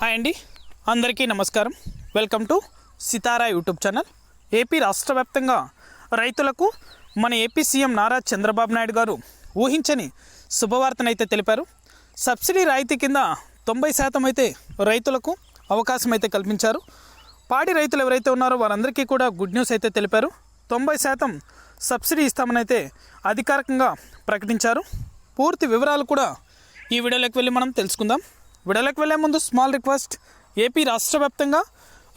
Hi అండి, అందరికీ నమస్కారం. Welcome to Sitara YouTube channel. AP రాష్ట్ర వ్యాప్తంగా రైతులకు మన ఏపీ సీఎం నారా చంద్రబాబు నాయుడు గారు ఊహించని శుభవార్తనైతే తెలిపారు. సబ్సిడీ రాయితీ కింద 90% అయితే రైతులకు అవకాశం అయితే కల్పించారు. పాడి రైతులు ఎవరైతే ఉన్నారో వారందరికీ కూడా గుడ్ న్యూస్ అయితే తెలిపారు. 90% సబ్సిడీ ఇస్తామని అయితే అధికారికంగా ప్రకటించారు. పూర్తి వివరాలు కూడా ఈ వీడియోలోకి వెళ్ళి మనం తెలుసుకుందాం. వీడియోలోకి వెళ్ళే ముందు స్మాల్ రిక్వెస్ట్, ఏపీ రాష్ట్ర వ్యాప్తంగా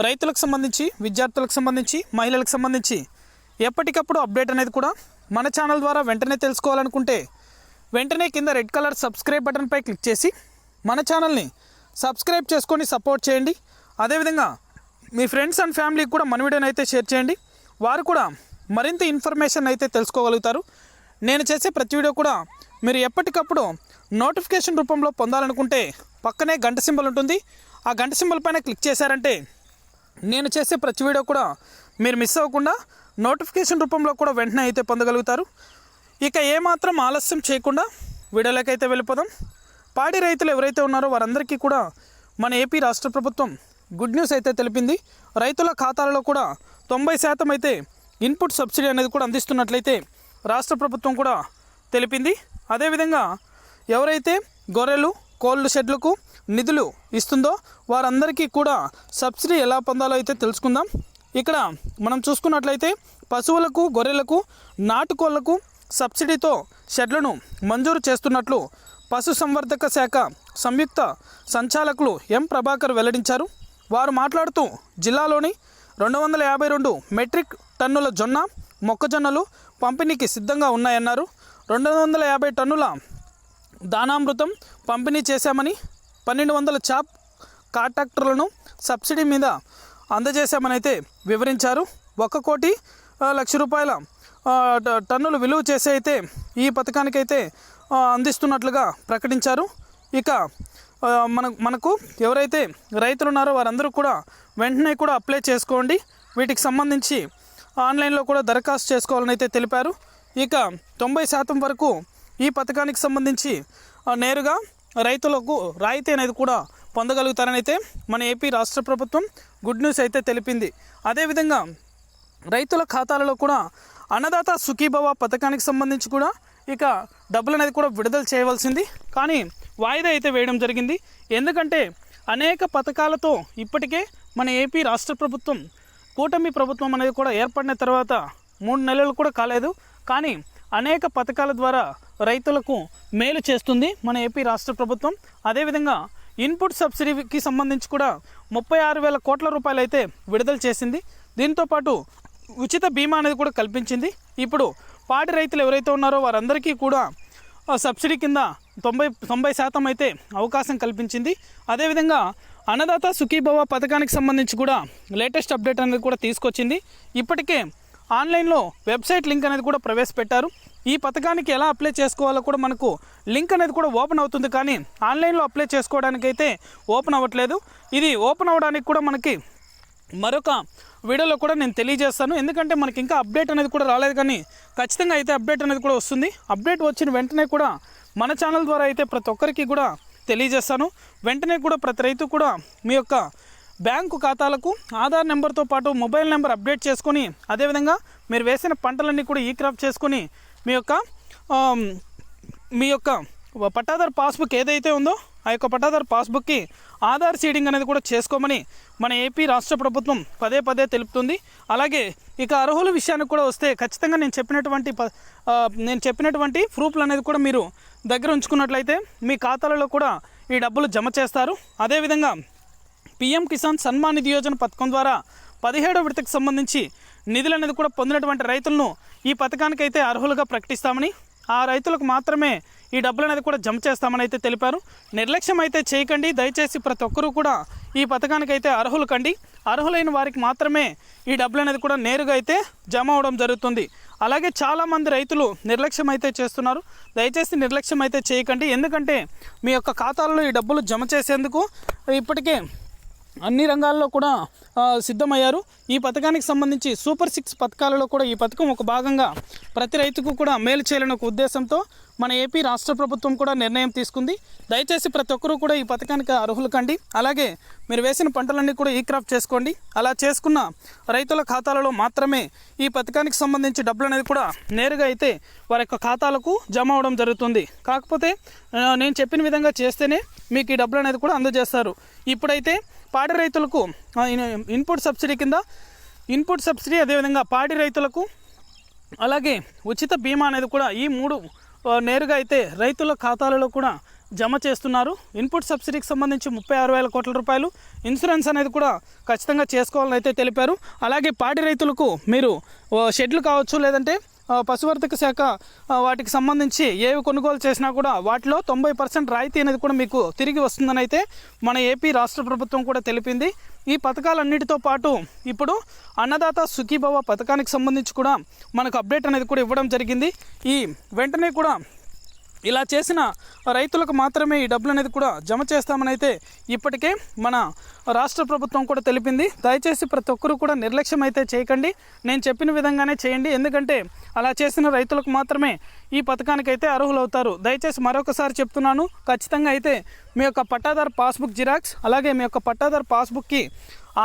రైతులకు సంబంధించి, విద్యార్థులకు సంబంధించి, మహిళలకు సంబంధించి ఎప్పటికప్పుడు అప్డేట్ అనేది కూడా మన ఛానల్ ద్వారా వెంటనే తెలుసుకోవాలనుకుంటే వెంటనే కింద రెడ్ కలర్ సబ్స్క్రైబ్ బటన్పై క్లిక్ చేసి మన ఛానల్ని సబ్స్క్రైబ్ చేసుకొని సపోర్ట్ చేయండి. అదేవిధంగా మీ ఫ్రెండ్స్ అండ్ ఫ్యామిలీకి కూడా మన వీడియోని అయితే షేర్ చేయండి. వారు కూడా మరింత ఇన్ఫర్మేషన్ అయితే తెలుసుకోగలుగుతారు. నేను చేసే ప్రతి వీడియో కూడా మీరు ఎప్పటికప్పుడు నోటిఫికేషన్ రూపంలో పొందాలనుకుంటే పక్కనే గంట సింబల్ ఉంటుంది. ఆ గంట సింబల్ పైన క్లిక్ చేశారంటే నేను చేసే ప్రతి వీడియో కూడా మీరు మిస్ అవ్వకుండా నోటిఫికేషన్ రూపంలో కూడా వెంటనే అయితే పొందగలుగుతారు. ఇక ఏమాత్రం ఆలస్యం చేయకుండా వీడియోలోకి అయితే వెళ్ళిపోదాం. పాడి రైతులు ఎవరైతే ఉన్నారో వారందరికీ కూడా మన ఏపీ రాష్ట్ర ప్రభుత్వం గుడ్ న్యూస్ అయితే తెలిపింది. రైతుల ఖాతాలలో కూడా 90% అయితే ఇన్పుట్ సబ్సిడీ అనేది కూడా అందిస్తున్నట్లయితే రాష్ట్ర ప్రభుత్వం కూడా తెలిపింది. అదేవిధంగా ఎవరైతే గొర్రెలు, కోళ్ళు షెడ్లకు నిధులు ఇస్తుందో వారందరికీ కూడా సబ్సిడీ ఎలా పొందాలో అయితే తెలుసుకుందాం. ఇక్కడ మనం చూసుకున్నట్లయితే పశువులకు, గొర్రెలకు, నాటుకోళ్లకు సబ్సిడీతో షెడ్లను మంజూరు చేస్తున్నట్లు పశుసంవర్ధక శాఖ సంయుక్త సంచాలకులు ఎం ప్రభాకర్ వెల్లడించారు. వారు మాట్లాడుతూ జిల్లాలోని 252 మెట్రిక్ టన్నుల జొన్న, మొక్కజొన్నలు పంపిణీకి సిద్ధంగా ఉన్నాయన్నారు. 250 టన్నుల దానామృతం పంపిణీ చేశామని, 1200 చాప్ కాంట్రాక్టర్లను సబ్సిడీ మీద అందజేశామని అయితే వివరించారు. 1 కోటి లక్ష రూపాయల టన్నులు విలువ చేసి అయితే ఈ పథకానికైతే అందిస్తున్నట్లుగా ప్రకటించారు. ఇక మనకు ఎవరైతే రైతులు ఉన్నారో వారందరూ కూడా వెంటనే కూడా అప్లై చేసుకోండి. వీటికి సంబంధించి ఆన్లైన్లో కూడా దరఖాస్తు చేసుకోవాలని అయితే తెలిపారు. ఇక 90% వరకు ఈ పథకానికి సంబంధించి నేరుగా రైతులకు రాయితీ అనేది కూడా పొందగలుగుతారని అయితే మన ఏపీ రాష్ట్ర ప్రభుత్వం గుడ్ న్యూస్ అయితే తెలిపింది. అదేవిధంగా రైతుల ఖాతాలలో కూడా అన్నదాత సుఖీభవ పథకానికి సంబంధించి కూడా ఇక డబ్బులు అనేది కూడా విడుదల చేయవలసింది, కానీ వాయిదా అయితే వేయడం జరిగింది. ఎందుకంటే అనేక పథకాలతో ఇప్పటికే మన ఏపీ రాష్ట్ర ప్రభుత్వం, కూటమి ప్రభుత్వం అనేది కూడా ఏర్పడిన తర్వాత 3 నెలలు కూడా కాలేదు, కానీ అనేక పథకాల ద్వారా రైతులకు మేలు చేస్తుంది మన ఏపీ రాష్ట్ర ప్రభుత్వం. అదేవిధంగా ఇన్పుట్ సబ్సిడీకి సంబంధించి కూడా 36,000 కోట్ల రూపాయలు అయితే విడుదల చేసింది. దీంతోపాటు ఉచిత బీమా అనేది కూడా కల్పించింది. ఇప్పుడు పాడి రైతులు ఎవరైతే ఉన్నారో వారందరికీ కూడా సబ్సిడీ కింద 90% అయితే అవకాశం కల్పించింది. అదేవిధంగా అన్నదాత సుఖీభవ పథకానికి సంబంధించి కూడా లేటెస్ట్ అప్డేట్ అనేది కూడా తీసుకొచ్చింది. ఇప్పటికే ఆన్లైన్లో వెబ్సైట్ లింక్ అనేది కూడా ప్రవేశపెట్టారు. ఈ పథకానికి ఎలా అప్లై చేసుకోవాలో కూడా మనకు లింక్ అనేది కూడా ఓపెన్ అవుతుంది, కానీ ఆన్లైన్లో అప్లై చేసుకోవడానికి అయితే ఓపెన్ అవ్వట్లేదు. ఇది ఓపెన్ అవ్వడానికి కూడా మనకి మరొక వీడియోలో కూడా నేను తెలియజేస్తాను. ఎందుకంటే మనకి ఇంకా అప్డేట్ అనేది కూడా రాలేదు, కానీ ఖచ్చితంగా అయితే అప్డేట్ అనేది కూడా వస్తుంది. అప్డేట్ వచ్చిన వెంటనే కూడా మన ఛానల్ ద్వారా అయితే ప్రతి ఒక్కరికి కూడా తెలియజేస్తాను. వెంటనే కూడా ప్రతి రైతు కూడా మీ యొక్క బ్యాంకు ఖాతాలకు ఆధార్ నెంబర్తో పాటు మొబైల్ నెంబర్ అప్డేట్ చేసుకొని, అదేవిధంగా మీరు వేసిన పంటలన్నీ కూడా ఈ క్రాప్ చేసుకొని మీ యొక్క పట్టాదారు పాస్బుక్ ఏదైతే ఉందో ఆ యొక్క పట్టాదారు పాస్బుక్కి ఆధార్ సీడింగ్ అనేది కూడా చేసుకోమని మన ఏపీ రాష్ట్ర ప్రభుత్వం పదే పదే తెలుపుతుంది. అలాగే ఇక అర్హుల విషయానికి కూడా వస్తే ఖచ్చితంగా నేను చెప్పినటువంటి ప్రూఫ్లు అనేది కూడా మీరు దగ్గర ఉంచుకున్నట్లయితే మీ ఖాతాలలో కూడా ఈ డబ్బులు జమ చేస్తారు. అదేవిధంగా పీఎం కిసాన్ సన్మాన్ నిధి యోజన పథకం ద్వారా 17వ విడతకు సంబంధించి నిధులు అనేది కూడా పొందినటువంటి రైతులను ఈ పథకానికి అయితే అర్హులుగా ప్రకటిస్తామని, ఆ రైతులకు మాత్రమే ఈ డబ్బులు అనేది కూడా జమ చేస్తామని అయితే తెలిపారు. నిర్లక్ష్యం అయితే చేయకండి, దయచేసి ప్రతి ఒక్కరూ కూడా ఈ పథకానికి అయితే అర్హులు కండి. అర్హులైన వారికి మాత్రమే ఈ డబ్బులు అనేది కూడా నేరుగా అయితే జమ అవడం జరుగుతుంది. అలాగే చాలామంది రైతులు నిర్లక్ష్యం అయితే చేస్తున్నారు. దయచేసి నిర్లక్ష్యం అయితే చేయకండి, ఎందుకంటే మీ యొక్క ఖాతాలలో ఈ డబ్బులు జమ చేసేందుకు ఇప్పటికే అన్ని రంగాల్లో కూడా సిద్ధమయ్యారు. ఈ పథకానికి సంబంధించి సూపర్ 6 పథకాలలో కూడా ఈ పథకం ఒక భాగంగా ప్రతి రైతుకు కూడా మేలు చేయాలనే ఒక ఉద్దేశంతో మన ఏపీ రాష్ట్ర ప్రభుత్వం కూడా నిర్ణయం తీసుకుంది. దయచేసి ప్రతి ఒక్కరూ కూడా ఈ పథకానికి అర్హులు కండి. అలాగే మీరు వేసిన పంటలన్నీ కూడా ఈ క్రాప్ చేసుకోండి. అలా చేసుకున్న రైతుల ఖాతాలలో మాత్రమే ఈ పథకానికి సంబంధించి డబ్బులు అనేది కూడా నేరుగా అయితే వారి యొక్క ఖాతాలకు జమ అవడం జరుగుతుంది. కాకపోతే నేను చెప్పిన విధంగా చేస్తేనే మీకు ఈ డబ్బులు అనేది కూడా అందజేస్తారు. ఇప్పుడైతే పాడి రైతులకు ఇన్పుట్ సబ్సిడీ కింద ఇన్పుట్ సబ్సిడీ, అదేవిధంగా పాడి రైతులకు అలాగే ఉచిత బీమా అనేది కూడా ఈ 3 నేరుగా అయితే రైతుల ఖాతాలలో కూడా జమ చేస్తున్నారు. ఇన్పుట్ సబ్సిడీకి సంబంధించి 36,000 కోట్ల రూపాయలు ఇన్సూరెన్స్ అనేది కూడా ఖచ్చితంగా చేసుకోవాలని అయితే తెలిపారు. అలాగే పాడి రైతులకు మీరు షెడ్లు కావచ్చు, లేదంటే పశువర్ధక శాఖ వాటికి సంబంధించి ఏవి కొనుగోలు చేసినా కూడా వాటిలో 90% రాయితీ అనేది కూడా మీకు తిరిగి వస్తుందని అయితే మన ఏపీ రాష్ట్ర ప్రభుత్వం కూడా తెలిపింది. ఈ పథకాలన్నిటితో పాటు ఇప్పుడు అన్నదాత సుఖీభవ పథకానికి సంబంధించి కూడా మనకు అప్డేట్ అనేది కూడా ఇవ్వడం జరిగింది. ఈ వెంటనే కూడా ఇలా చేసిన రైతులకు మాత్రమే ఈ డబ్బులు అనేది కూడా జమ చేస్తామని అయితే ఇప్పటికే మన రాష్ట్ర ప్రభుత్వం కూడా తెలిపింది. దయచేసి ప్రతి ఒక్కరూ కూడా నిర్లక్ష్యం అయితే చేయకండి. నేను చెప్పిన విధంగానే చేయండి. ఎందుకంటే అలా చేసిన రైతులకు మాత్రమే ఈ పథకానికైతే అర్హులవుతారు. దయచేసి మరొకసారి చెప్తున్నాను, ఖచ్చితంగా అయితే మీ యొక్క పట్టాదారు పాస్బుక్ జిరాక్స్, అలాగే మీ యొక్క పట్టాదారు పాస్బుక్కి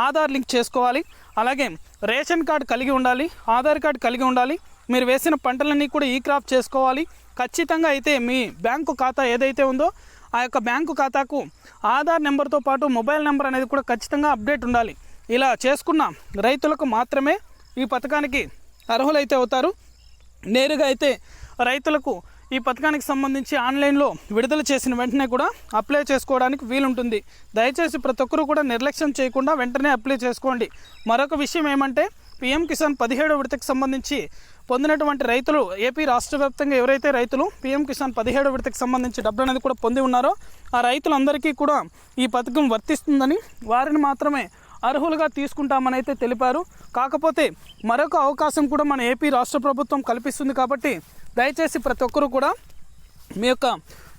ఆధార్ లింక్ చేసుకోవాలి. అలాగే రేషన్ కార్డు కలిగి ఉండాలి, ఆధార్ కార్డు కలిగి ఉండాలి. మీరు వేసిన పంటలన్నీ కూడా ఈ క్రాప్ చేసుకోవాలి. ఖచ్చితంగా అయితే మీ బ్యాంకు ఖాతా ఏదైతే ఉందో ఆ యొక్క బ్యాంకు ఖాతాకు ఆధార్ నెంబర్తో పాటు మొబైల్ నెంబర్ అనేది కూడా ఖచ్చితంగా అప్డేట్ ఉండాలి. ఇలా చేసుకున్న రైతులకు మాత్రమే ఈ పథకానికి అర్హులైతే అవుతారు. నేరుగా అయితే రైతులకు ఈ పథకానికి సంబంధించి ఆన్లైన్లో విడుదల చేసిన వెంటనే కూడా అప్లై చేసుకోవడానికి వీలుంటుంది. దయచేసి ప్రతి ఒక్కరూ కూడా నిర్లక్ష్యం చేయకుండా వెంటనే అప్లై చేసుకోండి. మరొక విషయం ఏమంటే పీఎం కిసాన్ 17వ విడతకు సంబంధించి పొందినటువంటి రైతులు ఏపీ రాష్ట్ర వ్యాప్తంగా ఎవరైతే రైతులు పీఎం కిసాన్ 17వ విడతకు సంబంధించి డబ్బులు అనేది కూడా పొంది ఉన్నారో ఆ రైతులందరికీ కూడా ఈ పథకం వర్తిస్తుందని, వారిని మాత్రమే అర్హులుగా తీసుకుంటామని అయితే తెలిపారు. కాకపోతే మరొక అవకాశం కూడా మన ఏపీ రాష్ట్ర ప్రభుత్వం కల్పిస్తుంది. కాబట్టి దయచేసి ప్రతి ఒక్కరూ కూడా మీ యొక్క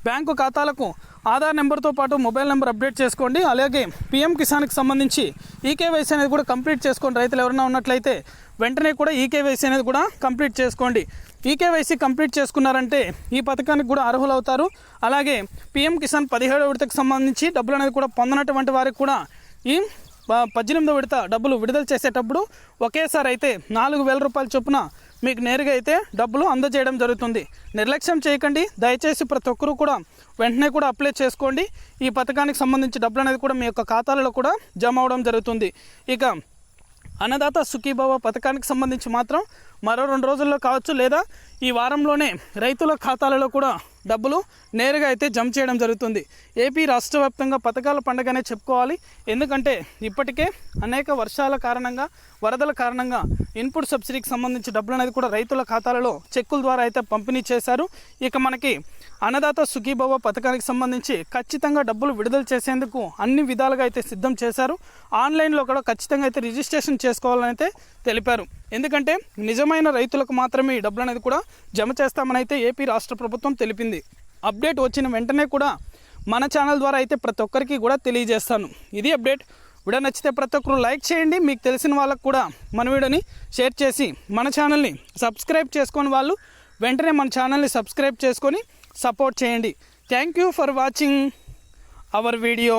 బ్యాంకు ఖాతాలకు ఆధార్ నెంబర్తో పాటు మొబైల్ నెంబర్ అప్డేట్ చేసుకోండి. అలాగే పీఎం కిసాన్కి సంబంధించి ఈకేవైసీ అనేది కూడా కంప్లీట్ చేసుకోండి. రైతులు ఎవరైనా ఉన్నట్లయితే వెంటనే కూడా ఈకేవైసీ అనేది కూడా కంప్లీట్ చేసుకోండి. ఈకేవైసీ కంప్లీట్ చేసుకున్నారంటే ఈ పథకానికి కూడా అర్హులు అవుతారు. అలాగే పీఎం కిసాన్ 17వ విడతకు సంబంధించి డబ్బులు అనేది కూడా పొందనటువంటి వారికి కూడా ఈ 18వ విడత డబ్బులు విడుదల చేసేటప్పుడు ఒకేసారి అయితే 4,000 రూపాయల చొప్పున మీకు నేరుగా అయితే డబ్బులు అందజేయడం జరుగుతుంది. నిర్లక్ష్యం చేయకండి. దయచేసి ప్రతి ఒక్కరూ కూడా వెంటనే కూడా అప్లై చేసుకోండి. ఈ పథకానికి సంబంధించి డబ్బులు అనేది కూడా మీ యొక్క ఖాతాలలో కూడా జమ అవడం జరుగుతుంది. ఇక అన్నదాత సుఖీభవ పథకానికి సంబంధించి మాత్రం మరో 2 రోజుల్లో కావచ్చు, లేదా ఈ వారంలోనే రైతుల ఖాతాలలో కూడా డబ్బులు నేరుగా అయితే జమ చేయడం జరుగుతుంది. ఏపీ రాష్ట్ర వ్యాప్తంగా పథకాల పండుగనే చెప్పుకోవాలి. ఎందుకంటే ఇప్పటికే అనేక వర్షాల కారణంగా, వరదల కారణంగా ఇన్పుట్ సబ్సిడీకి సంబంధించి డబ్బులు అనేది కూడా రైతుల ఖాతాలలో చెక్కుల ద్వారా అయితే పంపిణీ చేశారు. ఇక మనకి అన్నదాత సుఖీభవ పథకానికి సంబంధించి ఖచ్చితంగా డబ్బులు విడుదల చేసేందుకు అన్ని విధాలుగా అయితే సిద్ధం చేశారు. ఆన్లైన్లో కూడా ఖచ్చితంగా అయితే రిజిస్ట్రేషన్ చేసుకోవాలని అయితే తెలిపారు. ఎందుకంటే నిజమైన రైతులకు మాత్రమే ఈ డబ్బులు అనేది కూడా జమ చేస్తామని అయితే ఏపీ రాష్ట్ర ప్రభుత్వం తెలిపింది. అప్డేట్ వచ్చిన వెంటనే కూడా మన ఛానల్ ద్వారా అయితే ప్రతి ఒక్కరికి కూడా తెలియజేస్తాను. ఇది అప్డేట్. వీడియో నచ్చితే ప్రతి ఒక్కరు లైక్ చేయండి. మీకు తెలిసిన వాళ్ళకు కూడా మన వీడియోని షేర్ చేసి మన ఛానల్ని సబ్స్క్రైబ్ చేసుకొని వాళ్ళు వెంటనే మన ఛానల్ని సబ్స్క్రైబ్ చేసుకొని సపోర్ట్ చేయండి. Thank you for watching our video.